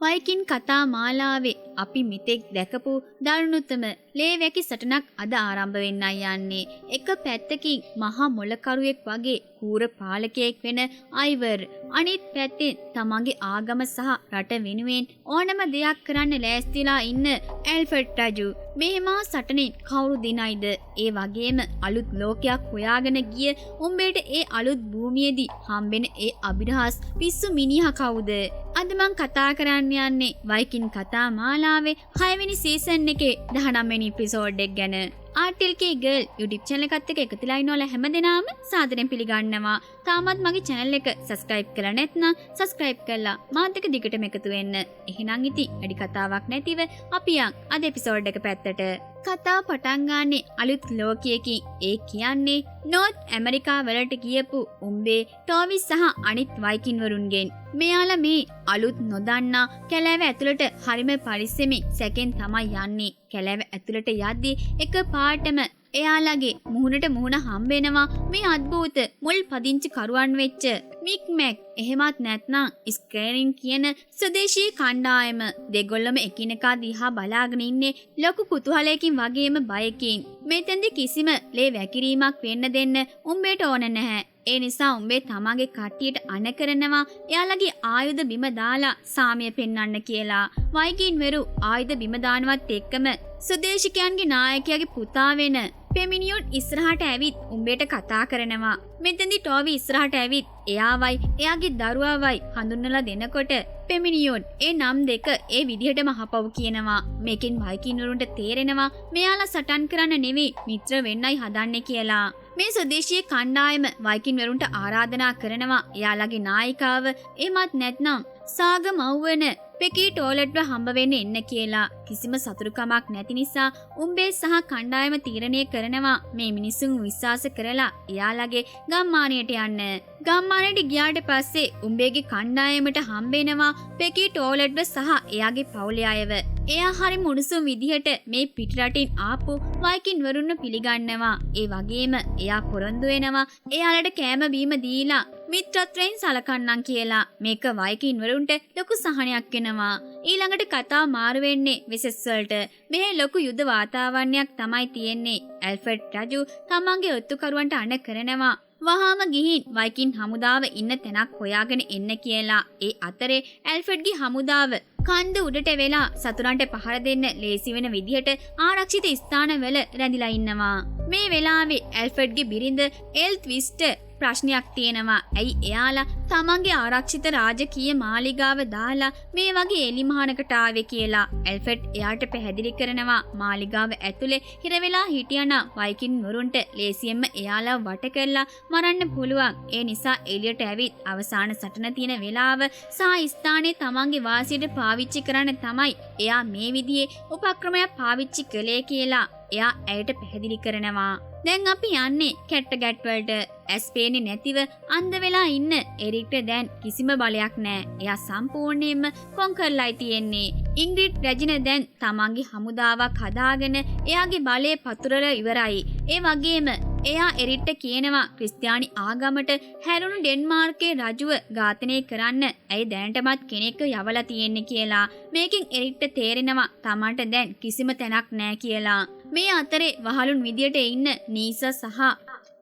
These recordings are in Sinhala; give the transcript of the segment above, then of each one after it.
වයිකින් කතා මාලාවේ අපි මෙතෙක් දැකපු දරුණුතම ලේවැකි සටනක් අද ආරම්භ වෙන්නයි යන්නේ. එක පැත්තකින් මහා මොලකරුවෙක් වගේ කූර පාලකයෙක් වෙන අයිවර්, අනිත් පැත්තෙන් තමන්ගේ ආගම සහ රට වෙනුවෙන් ඕනම දෙයක් කරන්න ලෑස්තිලා ඉන්න ඇල්ෆර්ඩ් රජු. මෙහෙමා සටනෙන් කවුරු දිනයිද? ඒ වගේම අලුත් ලෝකයක් හොයාගෙන ගිය උඹේට ඒ අලුත් භූමියේදී හම්බෙන ඒ අභිරහස් පිස්සු මිනිහා කවුද? අද මං කතා කරන්න යන්නේ වයිකින් කතා මාලාවේ 6 වෙනි සීසන් එකේ 19 වෙනි එපිසෝඩ් එක ගැන. RTLK Girl YouTube channel එකත් එක්ක එකතුලා ඉන්නවල හැමදෙනාම සාදරයෙන් පිළිගන්නවා. තාමත් මගේ channel එක subscribe කරලා නැත්නම් subscribe කරලා මාත් එක්ක දිගටම එකතු වෙන්න. එහෙනම් ඉතින් වැඩි කතාවක් නැතිව අපි යන් අද එපිසෝඩ් එක පැත්තට. කතාව පටන් ගන්නේ අලුත් ලෝකයකින්. ඒ කියන්නේ නෝර්ත් ඇමරිකා වලට ගියපු උඹේ ටෝවි සහ අනිත් වයිකින් වරුන්ගෙන්. මෙයාලා මේ අලුත් නොදන්නා කැලෑව ඇතුළට හරිම පරිස්සමෙන් සැකෙන් තමයි යන්නේ. කැලෑව ඇතුළට යද්දී එක පාටම එයාලගේ මුහුණට මුහුණ හම්බෙනවා මේ අද්භූත මුල් පදිංචි කරුවන් වෙච්ච මික් මැක්. එහෙමත් නැත්නම් ස්කෑරින් කියන ස්වදේශීය කණ්ඩායම. දෙගොල්ලම එකිනෙකා දිහා බලාගෙන ඉන්නේ ලොකු කුතුහලයකින් වගේම බයකින්. මෙතෙන්දි කිසිම ලේ වැකිරීමක් වෙන්න දෙන්න උඹේට ඕන නැහැ. ඒ නිසා උඹේ තමන්ගේ කට්ටියට අණ කරනවා එයාලගේ ආයුධ බිම දාලා සාමිය පෙන්වන්න කියලා. වයිකින් වෙරු ආයුධ බිම දානවත් එක්කම ස්වදේශිකයන්ගේ නායකයාගේ පුතා වෙන පෙමිනියොන් ඉස්සරහට ඇවිත් උඹේට කතා කරනවා. මෙතෙන්දි ටෝවි ඉස්සරහට ඇවිත් එයාවයි එයාගේ දරුවාවයි හඳුන්වලා දෙනකොට පෙමිනියොන් ඒ නම් දෙක ඒ විදිහටම හපව් කියනවා. මේකෙන් වයිකින් වරුන්ට තේරෙනවා මෙයාලා සටන් කරන්න නෙවෙයි මිත්‍ර වෙන්නයි හදන්නේ කියලා. මේ ස්වදේශීය කණ්ඩායම වයිකින් වරුන්ට ආරාධනා කරනවා එයාලගේ නායිකාව එමත් නැත්නම් සාගමව්වන පෙකී ටෝලට්ව හම්බ වෙන්න එන්න කියලා. කිසිම සතුරුකමක් නැති නිසා උඹේ සහ කණ්ඩායම තීරණය කරනවා මේ මිනිසුන් විශ්වාස කරලා එයාලගේ ගම්මානයට යන්න. ගම්මානයට ගියාට පස්සේ උඹේගේ කණ්ඩායමට හම්බෙනවා පෙකී ටෝලට්ව සහ එයාගේ පවුලේ අයව. එයා හරි මුණුසුම් විදිහට මේ පිටරටින් ආපු වයිකින් වරුන්ව පිළිගන්නවා. ඒ වගේම එයා පොරොන්දු වෙනවා එයාලට කෑම බීම දීලා මිත්‍රත්වයෙන් සලකන්නම් කියලා. මේක වයිකින් වරුන්ට ලොකු සහනයක් වෙනවා. ඊළඟට කතාව මාරු වෙන්නේ වෙසස් වලට. මෙහි ලොකු යුද වාතාවරණයක් තමයි තියෙන්නේ. ඇල්ෆර්ඩ් රජු තමන්ගේ ඔත්තුකරුවන්ට අණ කරනවා වහාම ගිහින් වයිකින් හමුදාව ඉන්න තැනක් හොයාගෙන එන්න කියලා. ඒ අතරේ ඇල්ෆර්ඩ්ගේ හමුදාව කන්ද උඩට වෙලා සතුරන්ට පහර දෙන්න ලේසි වෙන විදිහට ආරක්ෂිත ස්ථානවල රැඳිලා ඉන්නවා. මේ වෙලාවේ ඇල්ෆර්ඩ්ගේ බිරිඳ එල්ත්විස්ට ප්‍රශ්නයක් තියෙනවා. ඇයි එයාලා තමන්ගේ ආරක්ෂිත රාජකීය මාලිගාව දාලා මේ වගේ එලිමහනකට ආවේ කියලා. ඇල්ෆර්ඩ් එයාට පැහැදිලි කරනවා මාලිගාව ඇතුලේ හිර වෙලා හිටියනම් වයිකින් වරුන්ට ලේසියෙන්ම එයාලා වට කරලා මරන්න පුළුවන්. ඒ නිසා එළියට ඇවිත් අවසාන සටන තියෙන වෙලාව සහ ස්ථානයේ තමන්ගේ වාසියට පාවිච්චි කරන්න තමයි එයා මේ විදිහේ උපක්‍රමයක් පාවිච්චි කළේ කියලා එයා ඇයට පැහැදිලි කරනවා. දැන් අපි යන්නේ කැට්ටගැට් වලට. ඇස් පේන්නේ නැතිව අන්ධ වෙලා ඉන්න එරික්ට දැන් කිසිම බලයක් නැහැ. එයා සම්පූර්ණයෙන්ම කොන්කර්ලයි තියෙන්නේ. ඉංග්‍රිඩ් රැජින දැන් තමන්ගේ හමුදාවක් හදාගෙන එයාගේ බලය පතුරලා ඉවරයි. ඒ වගේම එයා එරිට්ට කියනවා ක්‍රිස්තියානි ආගමට හැරුණු ඩෙන්මාර්කේ රජුව ඝාතනය කරන්න ඇයි දැනටමත් කෙනෙක් යවලා තියෙන්නේ කියලා. මේකෙන් එරිට්ට තේරෙනවා තමන්ට දැන් කිසිම තැනක් නැහැ කියලා. මේ අතරේ වහලුන් විදියට ඉන්න නීසා සහ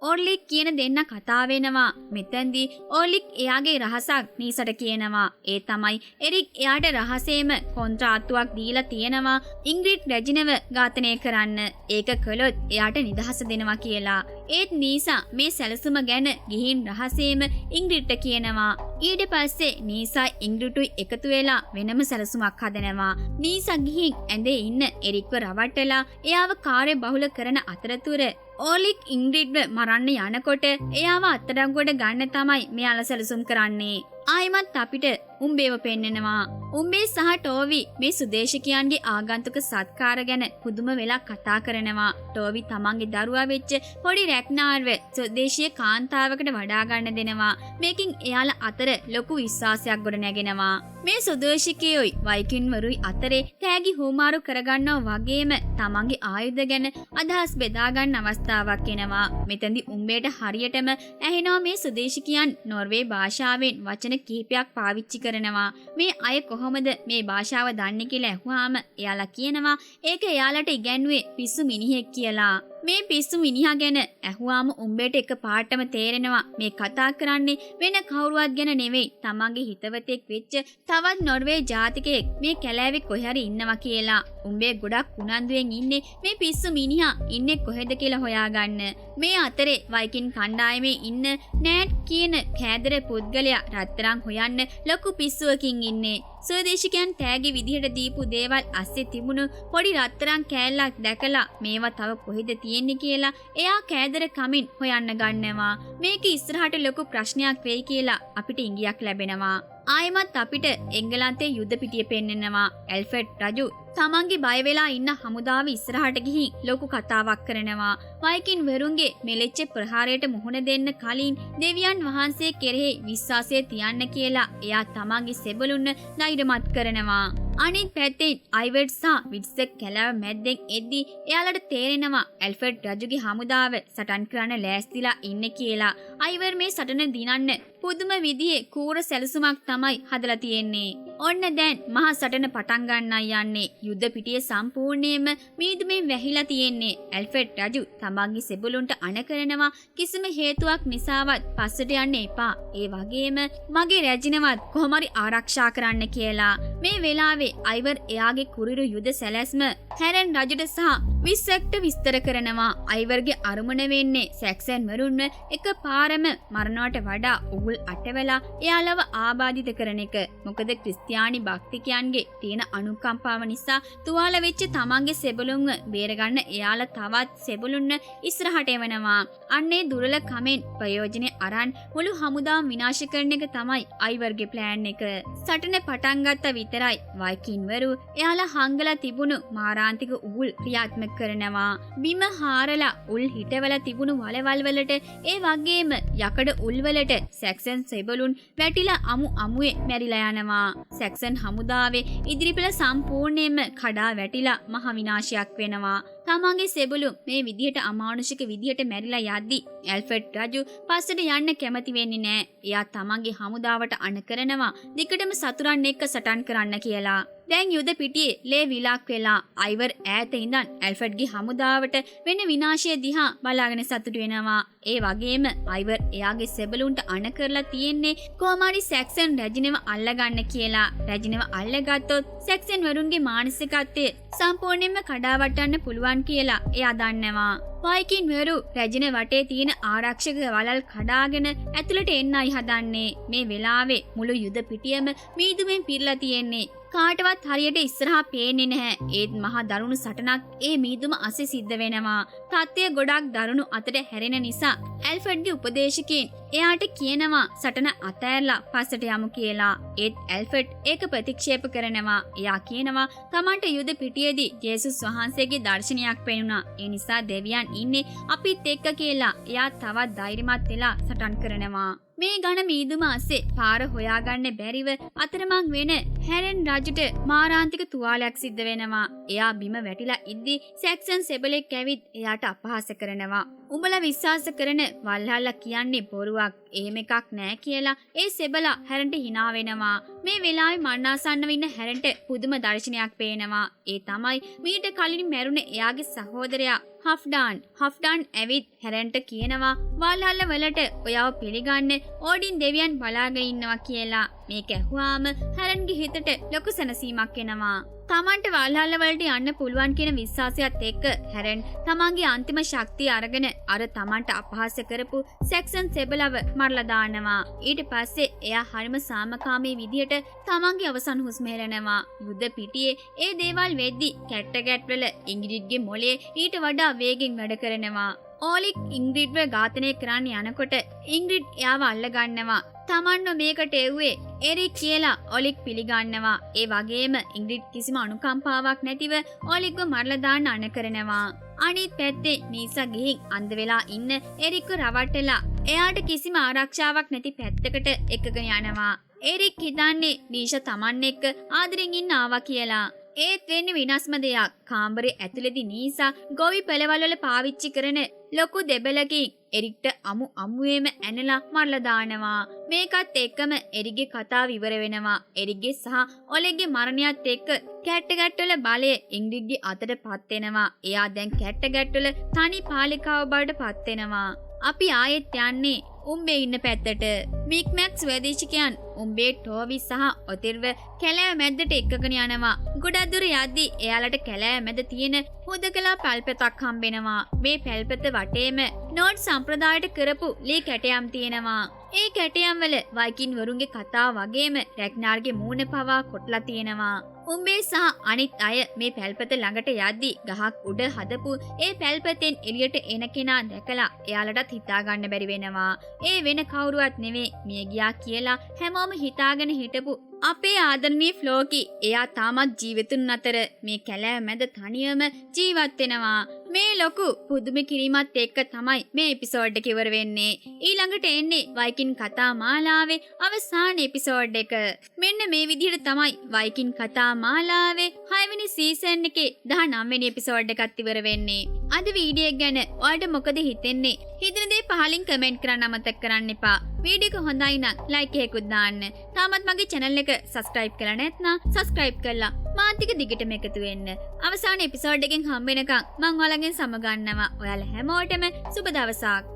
ඕර්ලික් කියන දෙන්න කතා වෙනවා. මෙතෙන්දී ඕර්ලික් එයාගේ රහසක් නීසට කියනවා. ඒ තමයි එරික් එයාට රහසේම කොන්ත්‍රාත්තුවක් දීලා තියෙනවා ඉංග්‍රිඩ් රැජිනව ඝාතනය කරන්න. ඒක කළොත් එයාට නිදහස දෙනවා කියලා. ඒත් නීසා මේ සැලසුම ගැන ගිහින් රහසේම ඉංග්‍රිඩ්ට කියනවා. ඊට පස්සේ නීසා ඉංග්‍රිඩ්ටුයි එකතු වෙලා වෙනම සැලසුමක් හදනවා. නීසා ගිහින් ඇඳේ ඉන්න එරික්ව රවට්ටලා එයාව කාර්ය බහුල කරන අතරතුර ඕලික් ඉංග්‍රිඩ්ව මරන්න යනකොට එයාව අත්අඩංගුවට ගන්න තමයි මෙයාලා සැලසුම් කරන්නේ. ආයිමත් අපිට උඹේව පෙන්නනවා. උඹේ සහ ටෝවි මේ සුදේශිකයන්ගේ ආගන්තුක සත්කාර ගැන පුදුම වෙලා කතා කරනවා. ටෝවි තමන්ගේ දරුවා වෙච්ච පොඩි රැක්නාර්ව සුදේශීය කාන්තාවකට වඩා ගන්න දෙනවා. මේකින් එයාලා අතර ලොකු විශ්වාසයක් ගොඩ නැගෙනවා. මේ සුදේශිකයෝයි වයිකින් වරුයි අතරේ තෑගි හුමාරු කරගන්නවා වගේම තමන්ගේ ආයුධ ගැන අදහස් බෙදා ගන්න අවස්ථාවක් එනවා. මෙතෙන්දි උඹේට හරියටම ඇහෙනවා මේ සුදේශිකයන් නෝර්වේ භාෂාවෙන් වචන කිහිපයක් පාවිච්චි කරනවා. මේ අය කොහොමද මේ භාෂාව දන්නේ කියලා ඇහුවාම එයාලා කියනවා ඒක එයාලට ඉගැන්වුවේ පිස්සු මිනිහෙක් කියලා. මේ පිස්සු මිනිහා ගැන ඇහුවාම උඹට එක පාටම තේරෙනවා මේ කතා කරන්නේ වෙන කවුරුවත් ගැන නෙවෙයි තමන්ගේ හිතවතෙක් වෙච්ච තවත් නොර්වේ ජාතිකයෙක් මේ කැලෑවේ කොහේ හරි ඉන්නවා කියලා. උඹේ ගොඩක් උනන්දුවෙන් ඉන්නේ මේ පිස්සු මිනිහා ඉන්නේ කොහෙද කියලා හොයාගන්න. මේ අතරේ වයිකින් කණ්ඩායමේ ඉන්න නෑට් කියන කෑදර පුද්ගලයා රත්තරන් හොයන්න ලොකු පිස්සුවකින් ඉන්නේ. ස්වදේශිකයන් තෑගි විදිහට දීපු දේවල් අස්සේ තිබුණු පොඩි රත්තරන් කෑල්ලක් දැකලා මේවා තව කොහෙද තියෙන්නේ කියලා එයා කෑදර කමින් හොයන්න ගන්නවා. මේක ඉස්සරහට ලොකු ප්‍රශ්නයක් වෙයි කියලා අපිට ඉඟියක් ලැබෙනවා. ආයෙමත් අපිට එංගලන්තයේ යුද පිටිය පෙන්නනවා. ඇල්ෆ්‍රඩ් රජු තමන්ගේ බය වෙලා ඉන්න හමුදාව ඉස්සරහට ගිහින් ලොකු කතාවක් කරනවා. වයිකින් වරුන්ගේ මෙලෙච්ච ප්‍රහාරයට මුහුණ දෙන්න කලින් දෙවියන් වහන්සේ කෙරෙහි විශ්වාසය තියන්න කියලා එයා තමන්ගේ සෙබළුන්න ධෛර්යමත් කරනවා. අනිත් පැත්තේ අයිවර්ඩ් සහ විඩ්සක් කැලෑව මැද්දෙන් එද්දි එයාලට තේරෙනවා ඇල්ෆ්‍රඩ් රජුගේ හමුදාව සටන් කරන්න ලෑස්තිලා ඉන්නේ කියලා. අයිවර් මේ සටන දිනන්න පුදුම විදිහේ කූර සැලසුමක් තමයි හදලා තියෙන්නේ. ඔන්න දැන් මහා සටන පටන් ගන්නයි යන්නේ. යුද්ධ පිටියේ සම්පූර්ණයෙන්ම මීදුමෙන් වැහිලා තියෙන්නේ. ඇල්ෆ්‍රඩ් රජු තමන්ගේ සෙබළුන්ට අණ කරනවා කිසිම හේතුවක් නිසාවත් පස්සට යන්න එපා. ඒ වගේම මගේ රැජිනවත් කොහොමරි ආරක්ෂා කරන්න කියලා. මේ වෙලාවේ අයිවර් එයාගේ කුරිරු යුද සැලැස්ම හැරන් රජුට සහ විස්සෙක්ට විස්තර කරනවා. අයිවර්ගේ අරමුණ වෙන්නේ සැක්සන් වරුන්ව එක පාරම මරණවට වඩා උගුල් අටවලා එයාලව ආබාධිත කරන එක. මොකද ක්‍රිස්තියානි භක්තිකයන්ගේ තියෙන අනුකම්පාව නිසා තුවාල වෙච්ච තමන්ගේ සෙබළුන්ව බේරගන්න එයාලා තවත් සෙබළුන්න ඉස්සරහට එවනවා. අන්නේ දුර්වල කමෙන් ප්‍රයෝජනෙ අරන් මුළු හමුදාව විනාශ කරන එක තමයි අයිවර්ගේ ප්ලෑන් එක. සටන පටන් ගත්ත විතරයි වයිකින්වරු එයාලා හංගලා තිබුණු මාරාන්තික උගුල් ක්‍රියාත්මක කරනවා. බිම හාරලා උල් හිටවල තිබුණු වලවල් වලට ඒ වගේම යකඩ උල් වලට සැක්සන් සෙබළුන් වැටිලා අමුවේ මැරිලා යනවා. සැක්සන් හමුදාවේ ඉදිරිපෙළ සම්පූර්ණයෙන්ම කඩා වැටිලා මහ විනාශයක් වෙනවා. තමන්ගේ සෙබළු මේ විදිහට අමානුෂික විදිහට මැරිලා යද්දි ඇල්ෆ්‍රඩ් රජු පස්සට යන්න කැමති වෙන්නේ නෑ. එයා තමන්ගේ හමුදාවට අණ කරනවා දිකටම සතුරන් එක්ක සටන් කරන්න කියලා. දැන් යුද පිටියේ ලේ විලාක් වෙලා අයිවර් ඈත ඉඳන් ඇල්ෆ්‍රඩ්ගේ හමුදාවට වෙන විනාශය දිහා බලාගෙන සතුටු වෙනවා. ඒ වගේම අයිවර් එයාගේ සෙබළුන්ට අණ කරලා තියෙන්නේ කොහොමරි සැක්සන් රැජිනව අල්ලගන්න කියලා. රැජිනව අල්ලගත්තොත් සැක්සන් වරුන්ගේ මානසිකත්වය සම්පූර්ණයෙන්ම කඩාවටන්න පුළුවන් කියලා එයා දන්නවා. වයිකින් වරු රැජින වටේ තියෙන ආරක්ෂක වලල් කඩාගෙන ඇතුළට එන්නයි හදන්නේ. මේ වෙලාවේ මුළු යුද පිටියම මීදුමෙන් පිරලා තියෙන්නේ. කාටවත් හරියට ඉස්සරහා පේන්නේ නැහැ. ඒත් මහා දරුණු සටනක් ඒ මීදුම අස්සේ සිද්ධ වෙනවා. තත්ත්වය ගොඩක් දරුණු අතට හැරෙන නිසා ඇල්ෆ්‍රඩ්ගේ උපදේශකයන් එයාට කියනවා සටන අතෑරලා පස්සට යමු කියලා. ඒත් ඇල්ෆ්‍රඩ් ඒක ප්‍රතික්ෂේප කරනවා. එයා කියනවා තමන්ට යුද පිටියේදී ජේසුස් වහන්සේගේ දර්ශනයක් පෙනුණා. ඒ නිසා දෙවියන් ඉන්නේ අපිත් එක්ක කියලා. එයා තවත් ධෛර්යමත් වෙලා සටන් කරනවා. මේ ඝන මීදුම අස්සේ පාර හොයාගන්න බැරිව අතරමං වෙන හැරන් රජුට මාරාන්තික තුවාලයක් සිද්ධ වෙනවා. එයා බිම වැටිලා ඉද්දි සැක්සන් සෙබලෙක් ඇවිත් එයාට අපහාස කරනවා. උඹලා විශ්වාස කරන වල්හල්ලා කියන්නේ බොරුවක්. එහෙම එකක් නෑ කියලා ඒ සෙබලා හැරන්ට hina වෙනවා. මේ වෙලාවේ මන්නාසන්නව ඉන්න හැරන්ට පුදුම දර්ශනයක් පේනවා. ඒ තමයි මීට කලින් මැරුණ එයාගේ සහෝදරයා හෆ්ඩාන් ඇවිත් හැරන්ට කියනවා වල්හල්ල වලට ඔයාව පිළිගන්න ඕඩින් දෙවියන් බලාගෙන ඉන්නවා කියලා. මේක ඇහුවාම හැරන්ගේ හිතට ලොකු සැනසීමක් එනවා. තමන්ට වල්හල්ල වලට යන්න පුළුවන් කියන විශ්වාසයත් එක්ක හැරන් තමන්ගේ අන්තිම ශක්තිය අරගෙන අර තමන්ට අපහාස කරපු සැක්සන් සෙබලව මරලා දානවා. ඊට පස්සේ එයා හරිම සාමකාමී විදියට තමන්ගේ අවසන් හුස්ම හෙලනවා. යුද පිටියේ ඒ දේවල් වෙද්දි කැට්ටගැට් වල ඉංග්‍රිඩ්ගේ මොලේ ඊට වඩා වේගෙන් වැඩ කරනවා. ඕලික් ඉංග්‍රිඩ්ව ඝාතනය කරන්න යනකොට ඉංග්‍රිඩ් එයාව අල්ල ගන්නවා. තමන්ව මේකට එව්වේ එරික් කියලා ඔලික් පිළිගන්නවා. ඒ වගේම ඉංග්‍රිඩ් කිසිම අනුකම්පාවක් නැතිව ඔලික්ව මරලා දාන්න අණ කරනවා. අනිත් පැත්තේ නීසා ගිහින් අන්ධ වෙලා ඉන්න එරික්ව රවට්ටලා එයාට කිසිම ආරක්ෂාවක් නැති පැත්තකට එකගෙන යනවා. එරික් හිතන්නේ නීෂා තමන් එක්ක ආදරෙන් ඉන්න ආවා කියලා. ඒත් වෙන්නේ විනාශම දෙයක්. කාමරේ ඇතුළේදී නීසා ගොවි පෙළවල් වල පාවිච්චි කරන ලොකු දෙබලකින් එරික්ට අමුවේම ඇනලා මරලා දානවා. මේකත් එක්කම එරිගේ කතාව ඉවර වෙනවා. එරිගේ සහ ඔලෙගේ මරණයත් එක්ක කැට්ටගැට්ටවල බලය ඉංග්‍රිඩ්ගේ අතට පත් වෙනවා. එයා දැන් කැට්ටගැට්ටවල තනි පාලිකාව බවට පත් වෙනවා. අපි ආයෙත් යන්නේ උම්බේ ඉන්න පැත්තට. මික්මැක්ස් වේදේශිකයන් උම්බේ ටෝවි සහ ඔතිර්ව කැලෑ මැද්දට එක්කගෙන යනවා. ගොඩක් දුර යද්දී එයාලට කැලෑ මැද තියෙන හුදකලා පැල්පතක් හම්බෙනවා. මේ පැල්පත වටේම නෝට් සම්ප්‍රදායට කරපු ලී කැටයම් තියෙනවා. ඒ කැටයම් වල වයිකින් වරුන්ගේ කතාව වගේම රැග්නාර්ගේ මූණ පවා කොටලා තියෙනවා. උම්බේ සහ අනිත් අය මේ පැල්පත ළඟට යද්දී ගහක් උඩ හදපු ඒ පැල්පතෙන් එළියට එන කෙනා දැකලා එයාලටත් හිතා ගන්න බැරි වෙනවා. ඒ වෙන කවුරුවත් නෙවෙයි මිය ගියා කියලා හැමෝම හිතාගෙන හිටපු අපේ ආදරණීය ෆ්ලෝකි. එයා තාමත් ජීවිතුන් අතර මේ කැලෑ මැද තනියම ජීවත් වෙනවා. මේ ලොකු පුදුම කිරීමත් එක්ක තමයි මේ එපිසෝඩ් එක ඉවර වෙන්නේ. ඊළඟට එන්නේ වයිකින් කතා මාලාවේ අවසාන එපිසෝඩ් එක. මෙන්න මේ විදිහට තමයි වයිකින් කතා මාලාවේ 6 වෙනි සීසන් එකේ 19 වෙනි එපිසෝඩ් එකත් ඉවර වෙන්නේ. අද වීඩියෝ එක ගැන ඔයාලට මොකද හිතෙන්නේ? හිතන දේ පහලින් කමෙන්ට් කරන්න අමතක කරන්න එපා. වීඩියෝ එක හොඳයි නම් ලයික් එකකුත් දාන්න. තාමත් මගේ channel එක subscribe කරලා නැත්නම් subscribe කරලා මාත් එක්ක දිගටම එකතු වෙන්න. අවසාන එපිසෝඩ් එකෙන් හම්බ වෙනකන් මම ඔයාලගෙන් සමගන්නවා. ඔයාලා හැමෝටම සුබ දවසක්.